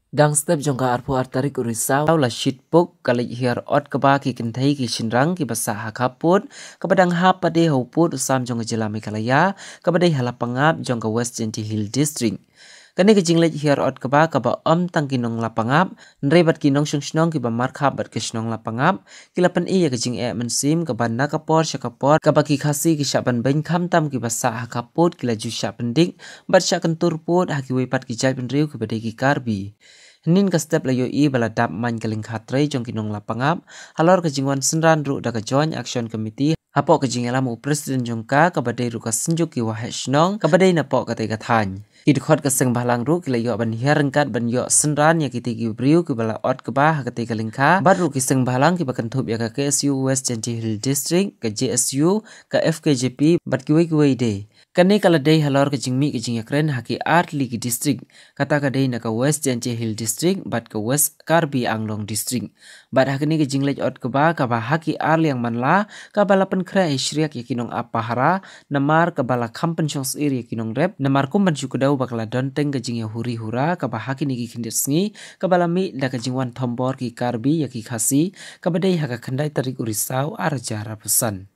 Dang step jongka arpu artarik urisau la shitpuk kali hiar ot keba ki kentai ki shinrang ki basa hakaput kepadang hapade hauput usam jongka jelami kalaya kepadai halapangap jongka West Genty Hill District. Kani ke jinglet hiar ot keba tang kinong lapangap nrebat kinong shungshnong ki ba markhap bat kishnong lapangap kilapan iya ke jing mensim keba nakapor syakapor keba ki khasi ki syaban bain tam ki basa hakaput kila ju syapendik bat syakan turput haki wepat ki jai penriu ki badai ki karbi. Nin ka step layo i baladap man kaling khatre jong kinong lapangap halor ke jingwan senran ru da ka joint action committee hapo ke jingalam u president jongka ka badai ru ka senjuk ki waheshnong ka badai na po ka te ka thany idkhot ka seng balang ru ki layo ban hiarengkat ban yo senran ya kiti ki briu ki bala ot ka ba ka te ka lingkha bar ru ki seng balang ki bakan thup ya ka KSU West Genty Hill District ka JSU ka FKJP bat ki wei de kani kala day halor ke jingmi ke jingakren haki artli ki district kata ka day na ka West Genty Hill District bat ka West Karbi Anglong District bat hakini ke jinglej ot ka ba haki arli yang manla ka balapan kra ishriak yakinong apahara namar ka bala kampen chongs iri yakinong rep namar kumban syukudau bakala donteng ke jingya huri hura ka hakini ki kindir sngi ka balami da ka jingwan thombor ki Karbi yaki khasi ka badai haka khandai tarik urisau arjara pesan.